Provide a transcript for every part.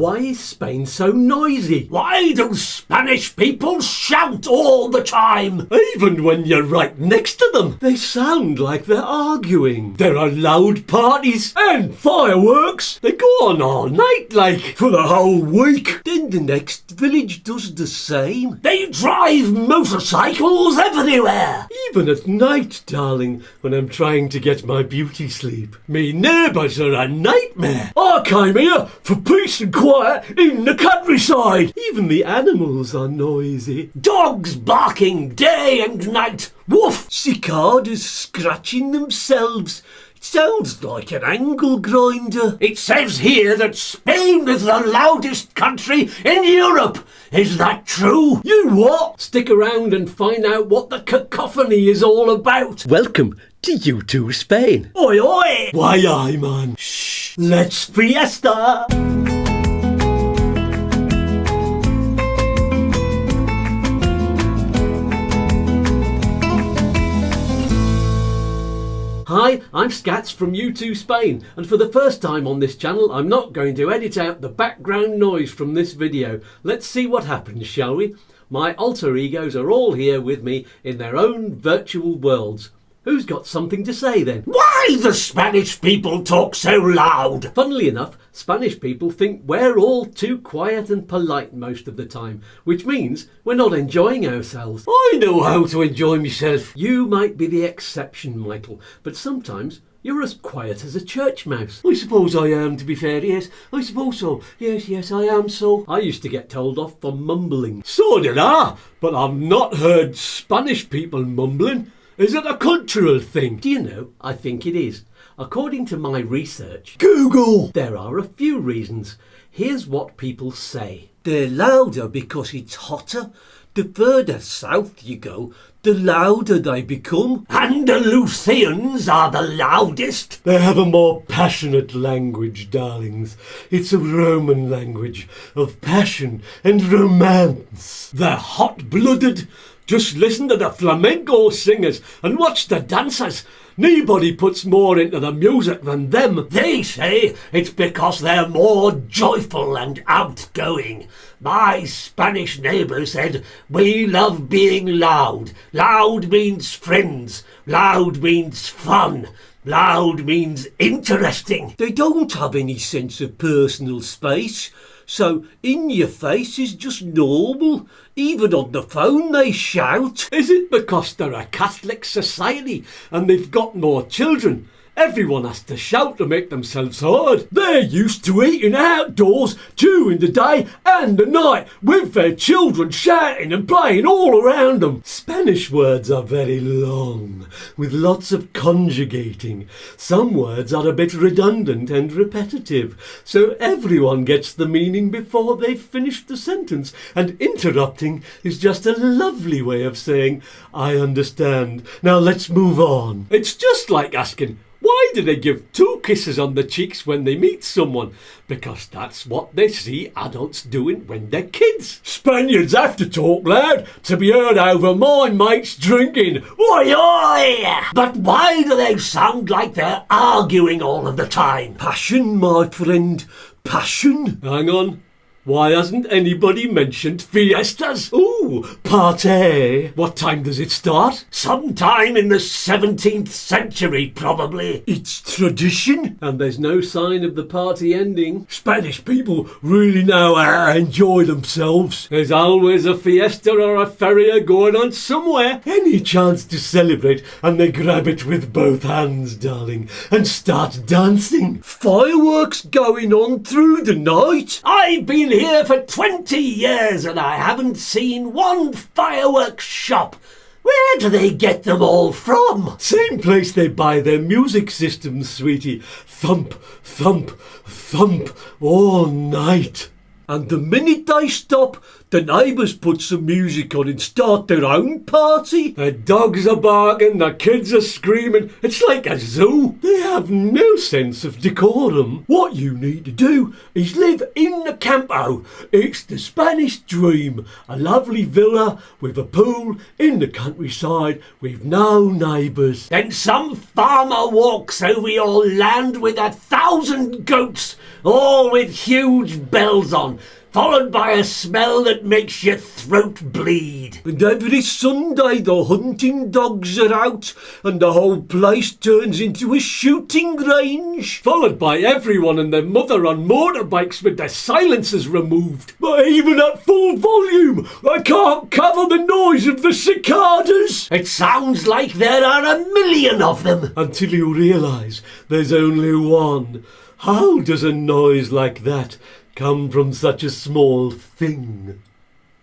Why is Spain so noisy? Why do Spanish people shout all the time? Even when you're right next to them, they sound like they're arguing. There are loud parties and fireworks. They go on all night, like, for the whole week. Then the next village does the same. They drive motorcycles everywhere. Even at night, darling, when I'm trying to get my beauty sleep. Me neighbours are a nightmare. I came here for peace and quiet in the countryside. Even the animals are noisy. Dogs barking day and night. Woof! Cicadas scratching themselves. It sounds like an angle grinder. It says here that Spain is the loudest country in Europe. Is that true? You what? Stick around and find out what the cacophony is all about. Welcome to YouTooSpain. Oi, oi! Why, aye, man. Shh. Let's fiesta. Hi, I'm Skatz from YouTooSpain, and for the first time on this channel I'm not going to edit out the background noise from this video. Let's see what happens, shall we? My alter egos are all here with me in their own virtual worlds. Who's got something to say then? Why do Spanish people talk so loud? Funnily enough, Spanish people think we're all too quiet and polite most of the time, which means we're not enjoying ourselves. I know how to enjoy myself. You might be the exception, Michael, but sometimes you're as quiet as a church mouse. I suppose I am, to be fair, yes. I suppose so. Yes, I am so. I used to get told off for mumbling. So did I, but I've not heard Spanish people mumbling. Is it a cultural thing? Do you know, I think it is. According to my research, Google, there are a few reasons. Here's what people say. They're louder because it's hotter. The further south you go, the louder they become. Andalusians are the loudest. They have a more passionate language, darlings. It's a Roman language of passion and romance. They're hot-blooded. Just listen to the flamenco singers and watch the dancers. Nobody puts more into the music than them. They say it's because they're more joyful and outgoing. My Spanish neighbour said, we love being loud. Loud means friends. Loud means fun. Loud means interesting. They don't have any sense of personal space. So in your face is just normal. Even on the phone they shout. Is it because they're a Catholic society and they've got more children? Everyone has to shout to make themselves heard. They're used to eating outdoors during the day and the night with their children shouting and playing all around them. Spanish words are very long, with lots of conjugating. Some words are a bit redundant and repetitive, so everyone gets the meaning before they've finished the sentence, and interrupting is just a lovely way of saying, I understand, now let's move on. It's just like asking, why do they give 2 kisses on the cheeks when they meet someone? Because that's what they see adults doing when they're kids. Spaniards have to talk loud to be heard over my mates drinking. Oi, oi! But why do they sound like they're arguing all of the time? Passion, my friend. Passion. Hang on. Why hasn't anybody mentioned fiestas? Ooh, party. What time does it start? Sometime in the 17th century, probably. It's tradition, and there's no sign of the party ending. Spanish people really know how to enjoy themselves. There's always a fiesta or a feria going on somewhere. Any chance to celebrate, and they grab it with both hands, darling, and start dancing. Fireworks going on through the night. I've been here for 20 years and I haven't seen one fireworks shop. Where do they get them all from? Same place they buy their music systems, sweetie. Thump, thump, thump all night. And the minute they stop, The neighbours put some music on and start their own party. The dogs are barking, the kids are screaming. It's like a zoo. They have no sense of decorum. What you need to do is live in the campo. It's the Spanish dream. A lovely villa with a pool in the countryside with no neighbours. Then some farmer walks over your land with 1,000 goats, all with huge bells on, followed by a smell that makes your throat bleed. And every Sunday the hunting dogs are out and the whole place turns into a shooting range. Followed by everyone and their mother on motorbikes with their silencers removed. But even at full volume, I can't cover the noise of the cicadas. It sounds like there are 1,000,000 of them. Until you realise there's only one. How does a noise like that come from such a small thing?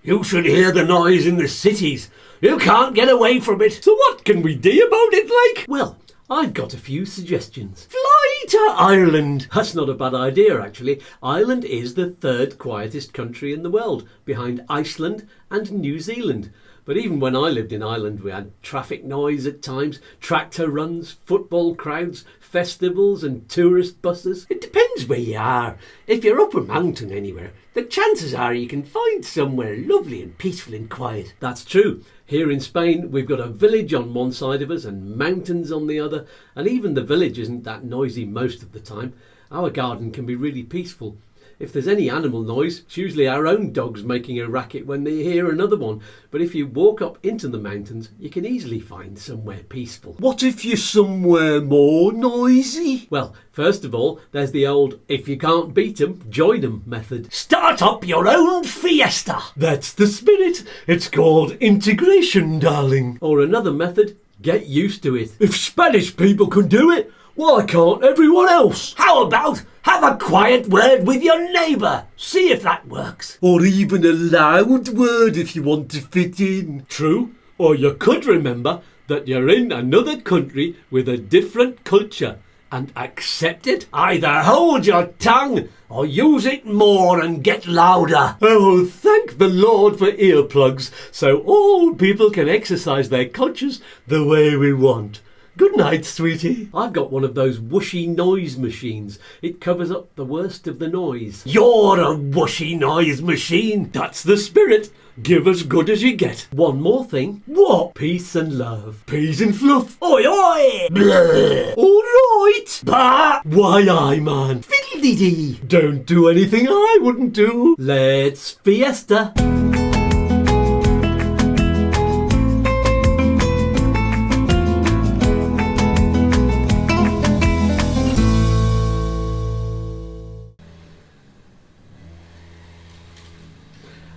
You should hear the noise in the cities. You can't get away from it. So what can we do about it, like? Well, I've got a few suggestions. Fly to Ireland. That's not a bad idea, actually. Ireland is the third quietest country in the world, behind Iceland and New Zealand. But even when I lived in Ireland, we had traffic noise at times, tractor runs, football crowds, festivals and tourist buses. It depends where you are. If you're up a mountain anywhere, the chances are you can find somewhere lovely and peaceful and quiet. That's true. Here in Spain, we've got a village on one side of us and mountains on the other, and even the village isn't that noisy most of the time. Our garden can be really peaceful. If there's any animal noise, it's usually our own dogs making a racket when they hear another one. But if you walk up into the mountains, you can easily find somewhere peaceful. What if you're somewhere more noisy? Well, first of all, there's the old if you can't beat 'em, join 'em method. Start up your own fiesta. That's the spirit. It's called integration, darling. Or another method, get used to it. If Spanish people can do it, why can't everyone else? How about have a quiet word with your neighbour? See if that works. Or even a loud word if you want to fit in. True. Or you could remember that you're in another country with a different culture and accept it. Either hold your tongue or use it more and get louder. Oh, thank the Lord for earplugs, so all people can exercise their cultures the way we want. Good night, sweetie. I've got one of those whooshy noise machines. It covers up the worst of the noise. You're a whooshy noise machine. That's the spirit. Give as good as you get. One more thing. What? Peace and love. Peas and fluff. Oi, oi! Bleh. All right. Bah! Why, aye, man. Fiddly-dee. Don't do anything I wouldn't do. Let's fiesta.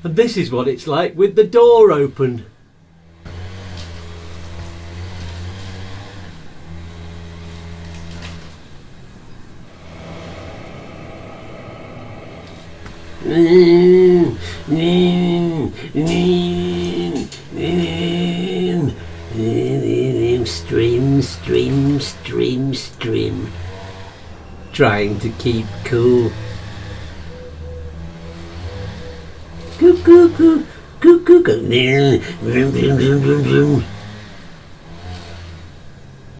And this is what it's like with the door open. Stream, stream, stream, stream. Trying to keep cool. Coo coo coo coo coo coo.